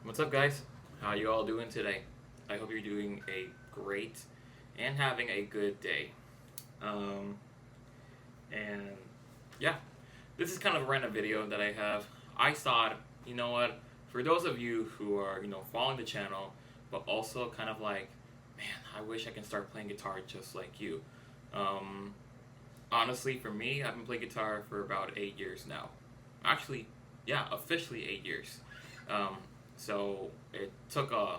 What's up, guys? How you all doing today? I hope you're doing a great and having a good day. Um, and yeah, this is kind of a random video that I have. I thought, you know what? For those of you who are, following the channel, but also kind of like, man, I wish I can start playing guitar just like you. Um, Honestly, for me, I've been playing guitar for about 8 years now. Actually, yeah, officially 8 years. Um, so it took a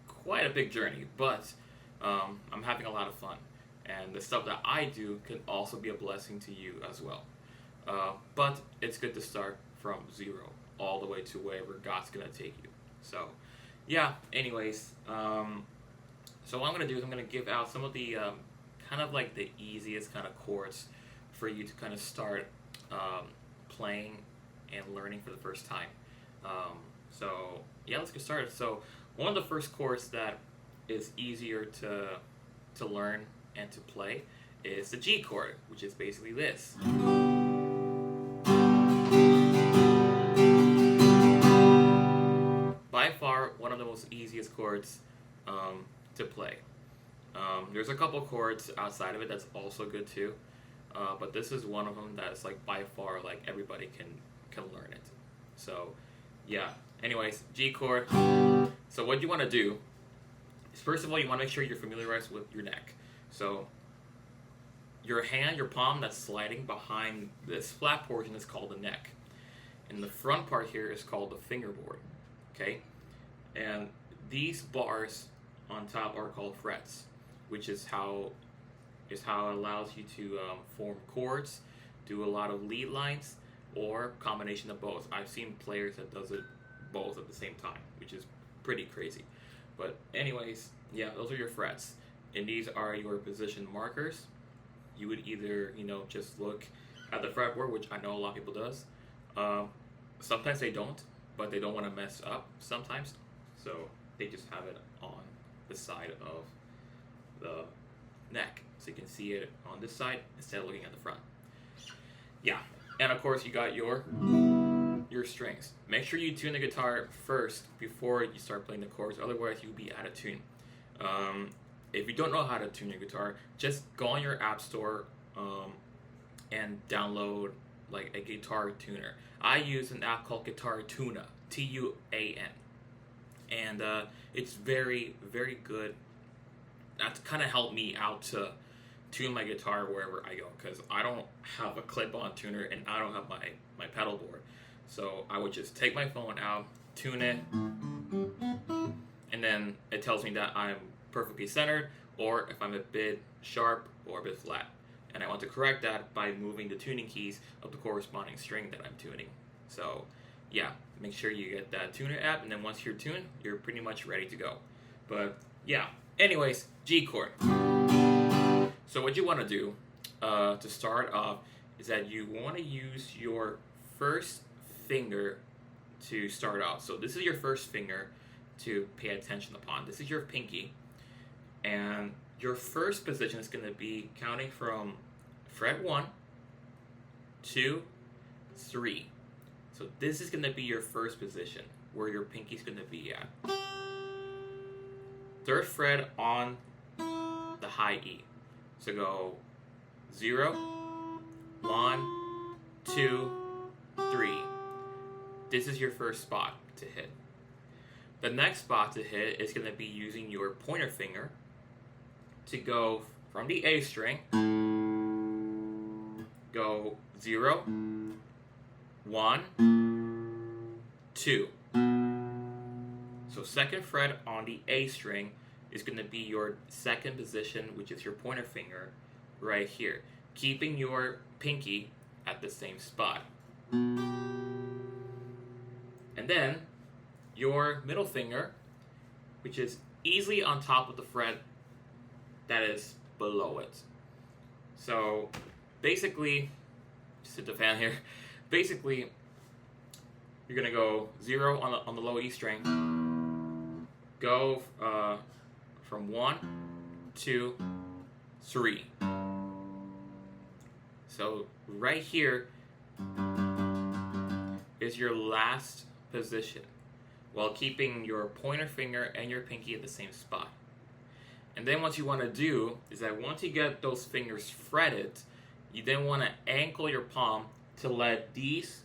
quite a big journey, but I'm having a lot of fun, and the stuff that I do can also be a blessing to you as well. But it's good to start from zero all the way to wherever God's gonna take you. So, yeah. Anyways, so what I'm gonna do is I'm gonna give out some of the kind of like the easiest kind of chords for you to kind of start playing and learning for the first time. So yeah, let's get started. So one of the first chords that is easier to learn and to play is the G chord, which is basically this. By far, one of the most easiest chords to play. There's a couple chords outside of it that's also good too, but this is one of them that's like by far like everybody can learn it. So yeah. Anyways, G chord. So what you want to do is, first of all, you want to make sure you're familiarized with your neck. So your hand, your palm that's sliding behind this flat portion is called the neck, and the front part here is called the fingerboard. Okay, and these bars on top are called frets, which is how it allows you to form chords, do a lot of lead lines, or combination of both. I've seen players that does it both at the same time, which is pretty crazy. But anyways, yeah, those are your frets, and these are your position markers. You would either just look at the fretboard, which I know a lot of people does. Sometimes they don't, but they don't want to mess up sometimes, so they just have it on the side of the neck, so you can see it on this side instead of looking at the front. Yeah, and of course you got your strings. Make sure you tune the guitar first before you start playing the chords, otherwise you'll be out of tune. If you don't know how to tune your guitar, just go on your app store and download like a guitar tuner. I use an app called Guitar Tuna, TUAN, and it's very, very good. That's kind of helped me out to tune my guitar wherever I go, because I don't have a clip-on tuner and I don't have my pedal board. So I would just take my phone out, tune it, and then it tells me that I'm perfectly centered, or if I'm a bit sharp or a bit flat. And I want to correct that by moving the tuning keys of the corresponding string that I'm tuning. So yeah, make sure you get that tuner app, and then once you're tuned, you're pretty much ready to go. But yeah, anyways, G chord. So what you want to do to start off is that you want to use your first finger to start off. So this is your first finger to pay attention upon. This is your pinky, and your first position is going to be counting from fret 1, 2, 3. So this is going to be your first position where your pinky is going to be at. Third fret on the high E. So go 0, 1, 2, 3. This is your first spot to hit. The next spot to hit is going to be using your pointer finger to go from the A string, go 0, 1, 2. So second fret on the A string is going to be your second position, which is your pointer finger right here, keeping your pinky at the same spot. And then your middle finger, which is easily on top of the fret that is below it. So basically, just hit the fan here. Basically, you're gonna go 0 on the low E string, go from 1, 2, 3. So right here is your last position. while keeping your pointer finger and your pinky at the same spot. And then what you want to do is that once you get those fingers fretted, you then want to ankle your palm to let these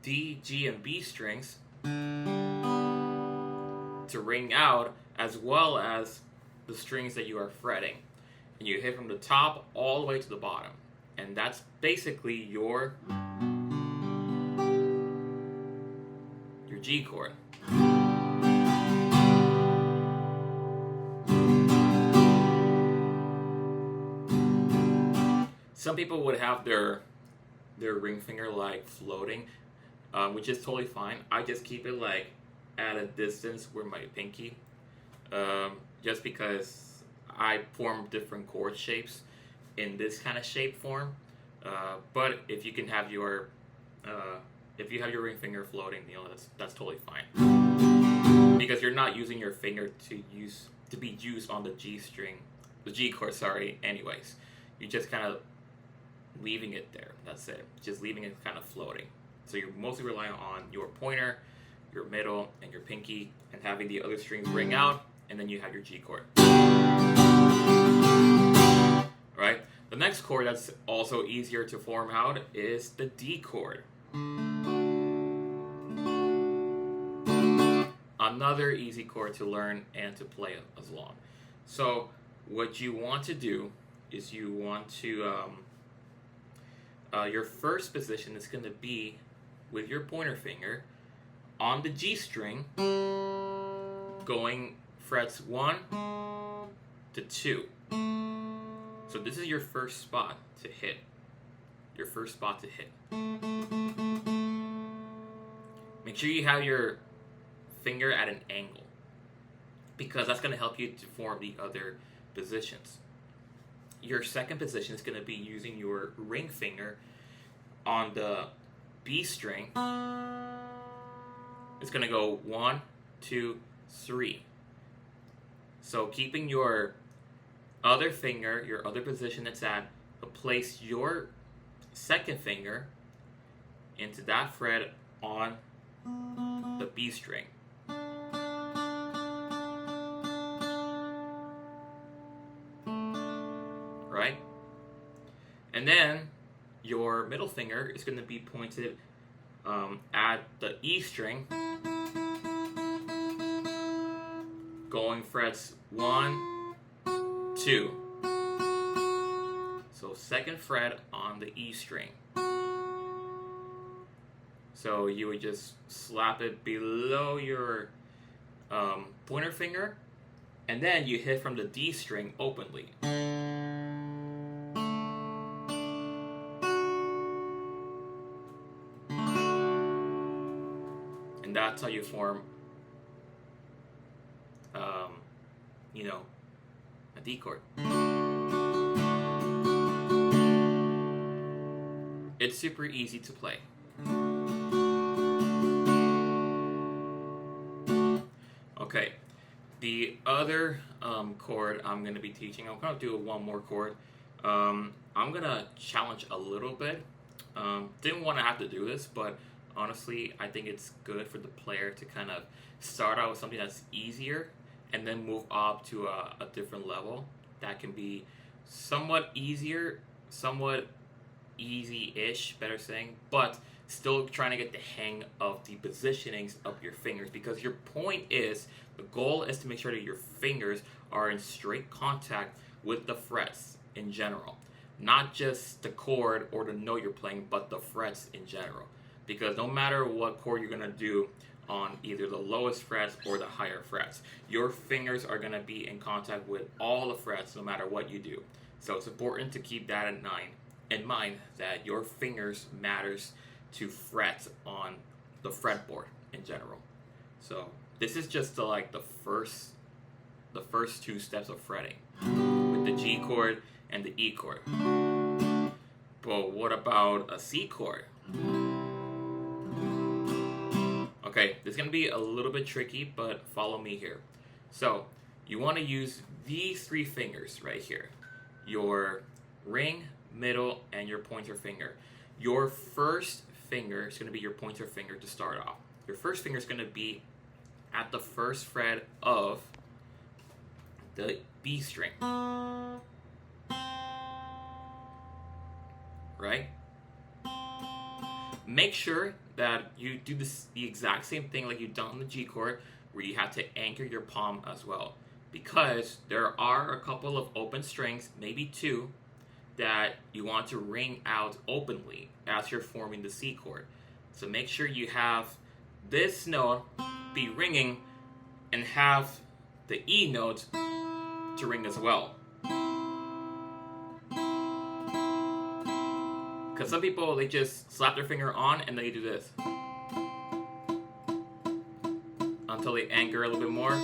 D, G, and B strings to ring out, as well as the strings that you are fretting. And you hit from the top all the way to the bottom. And that's basically your G chord. Some people would have their ring finger like floating, which is totally fine. I just keep it like at a distance with my pinky, just because I form different chord shapes in this kind of shape form. But if you can have your ring finger floating, that's totally fine, because you're not using your finger to be used on the G chord. Sorry. Anyways, you just kind of leaving it there. That's it. Just leaving it kind of floating. So you're mostly relying on your pointer, your middle, and your pinky, and having the other strings ring out, and then you have your G chord. Right? The next chord that's also easier to form out is the D chord. Another easy chord to learn and to play as long. So what you want to do is you want to your first position is going to be with your pointer finger on the G string, going frets 1 to 2. So this is your first spot to hit. Make sure you have your finger at an angle, because that's going to help you to form the other positions. Your second position is going to be using your ring finger on the B string. It's going to go 1, 2, 3. So keeping your other finger, your other position it's at, place your second finger into that fret on the B string. Right? And then your middle finger is going to be pointed at the E string, going frets 1, 2. So second fret on the E string. So you would just slap it below your pointer finger, and then you hit from the D string openly. And that's how you form, a D chord. It's super easy to play. Okay, the other chord I'm going to be teaching, I'm going to do one more chord. I'm going to challenge a little bit. Didn't want to have to do this, but honestly, I think it's good for the player to kind of start out with something that's easier and then move up to a different level that can be somewhat easier, somewhat easy-ish, better saying, but still trying to get the hang of the positionings of your fingers, because your point is, the goal is to make sure that your fingers are in straight contact with the frets in general, not just the chord or the note you're playing, but the frets in general, because no matter what chord you're going to do on either the lowest frets or the higher frets, your fingers are going to be in contact with all the frets no matter what you do. So it's important to keep that in mind that your fingers matters to fret on the fretboard in general. So this is just the first two steps of fretting with the G chord and the E chord. But what about a C chord? Okay, this is going to be a little bit tricky, but follow me here. So you want to use these three fingers right here. Your ring, middle, and your pointer finger. Your first finger is going to be your pointer finger to start off. Your first finger is going to be at the first fret of the B string. Right? Make sure that you do the exact same thing like you've done on the G chord, where you have to anchor your palm as well. Because there are a couple of open strings, maybe two, that you want to ring out openly as you're forming the C chord. So make sure you have this note be ringing and have the E note to ring as well. Because some people, they just slap their finger on and they do this until they anchor a little bit more.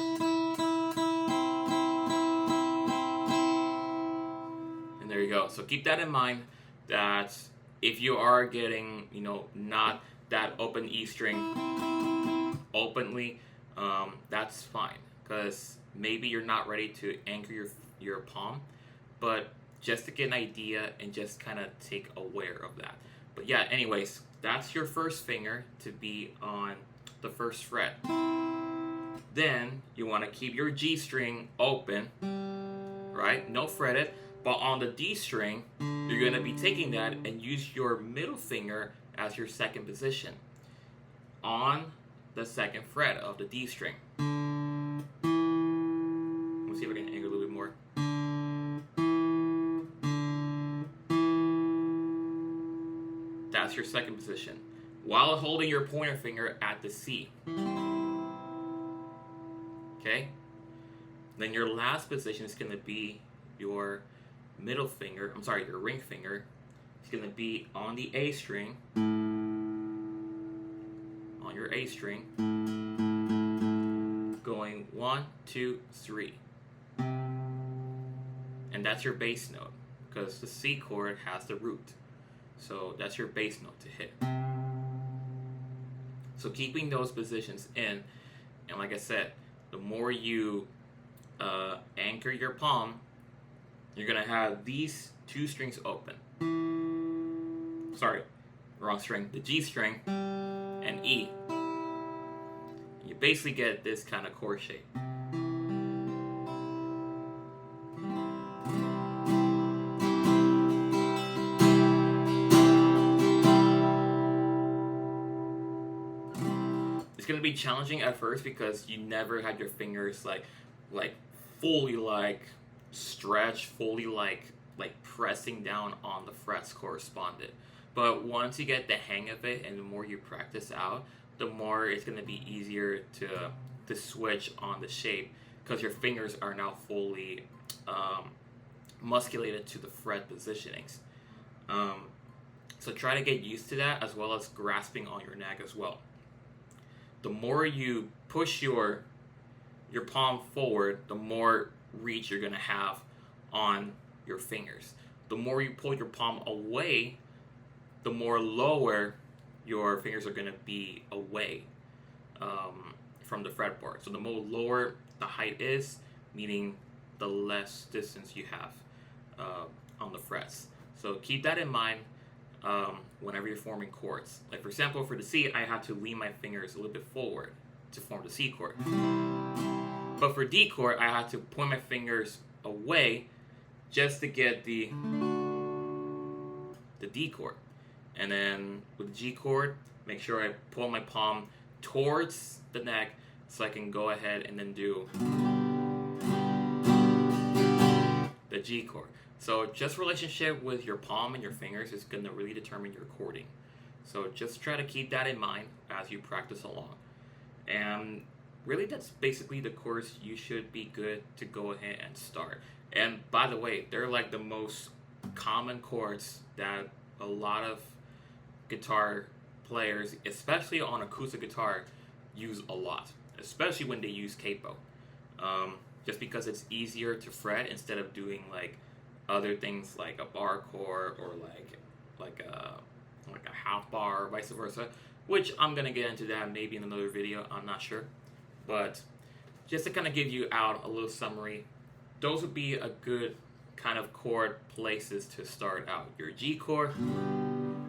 And there you go. So keep that in mind, that if you are getting, not that open E string openly, that's fine. Because maybe you're not ready to anchor your palm, but just to get an idea and just kind of take aware of that. But yeah, anyways, that's your first finger to be on the first fret. Then you want to keep your G string open, right? No fretted. But on the D string, you're going to be taking that and use your middle finger as your second position on the second fret of the D string. Let's see if I can anchor a little bit more. That's your second position, while holding your pointer finger at the C. Okay? Then your last position is going to be your your ring finger. It's going to be on the A string, on your A string, going 1, 2, 3. And that's your bass note, because the C chord has the root. So that's your bass note to hit. So keeping those positions in, and like I said, the more you anchor your palm, you're going to have these two strings open. Sorry, wrong string. The G string and E. You basically get this kind of chord shape. It's going to be challenging at first because you never had your fingers like fully stretched, fully pressing down on the frets corresponded. But once you get the hang of it and the more you practice out, the more it's going to be easier to switch on the shape, because your fingers are now fully musculated to the fret positionings. So try to get used to that, as well as grasping on your neck as well. The more you push your palm forward, the more reach you're going to have on your fingers. The more you pull your palm away, the more lower your fingers are going to be away from the fretboard. So the more lower the height is, meaning the less distance you have on the frets. So keep that in mind whenever you're forming chords. Like for example, for the C, I have to lean my fingers a little bit forward to form the C chord. But for D chord, I have to point my fingers away just to get the D chord. And then with the G chord, make sure I pull my palm towards the neck so I can go ahead and then do the G chord. So just relationship with your palm and your fingers is going to really determine your chording. So just try to keep that in mind as you practice along. And really, that's basically the chords you should be good to go ahead and start. And by the way, they're like the most common chords that a lot of guitar players, especially on acoustic guitar, use a lot, especially when they use capo. Just because it's easier to fret instead of doing like other things like a bar chord or like a half bar or vice versa, which I'm gonna get into that maybe in another video. I'm not sure, but just to kind of give you out a little summary, those would be a good kind of chord places to start out: your G chord,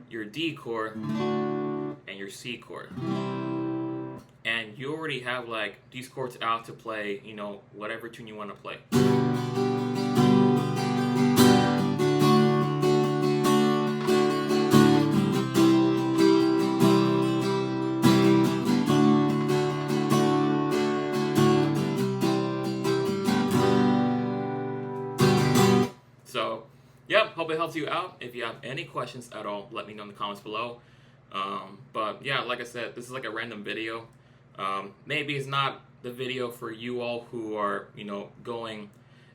your D chord, and your C chord. And and you already have like these chords out to play, you know, whatever tune you want to play. So, yeah, hope it helps you out. If you have any questions at all, let me know in the comments below. But yeah, like I said, this is like a random video. Maybe it's not the video for you all who are, you know, going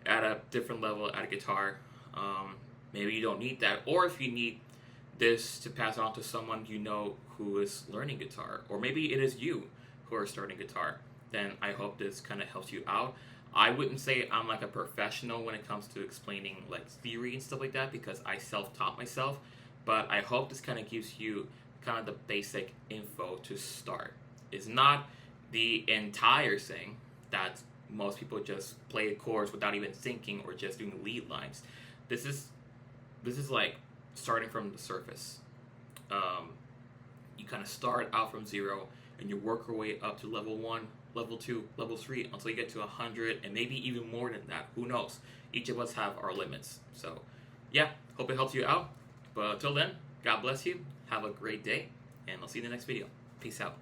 at a different level at a guitar. Maybe you don't need that. Or if you need this to pass on to someone you know who is learning guitar, or maybe it is you who are starting guitar, then I hope this kind of helps you out. I wouldn't say I'm like a professional when it comes to explaining like theory and stuff like that, because I self-taught myself, but I hope this kind of gives you kind of the basic info to start. It's not the entire thing that most people just play chords without even thinking or just doing lead lines. This is like starting from the surface. You kind of start out from 0 and you work your way up to level 1, level 2, level 3 until you get to 100, and maybe even more than that. Who knows? Each of us have our limits. So yeah, hope it helps you out. But until then, God bless you. Have a great day, and I'll see you in the next video. Peace out.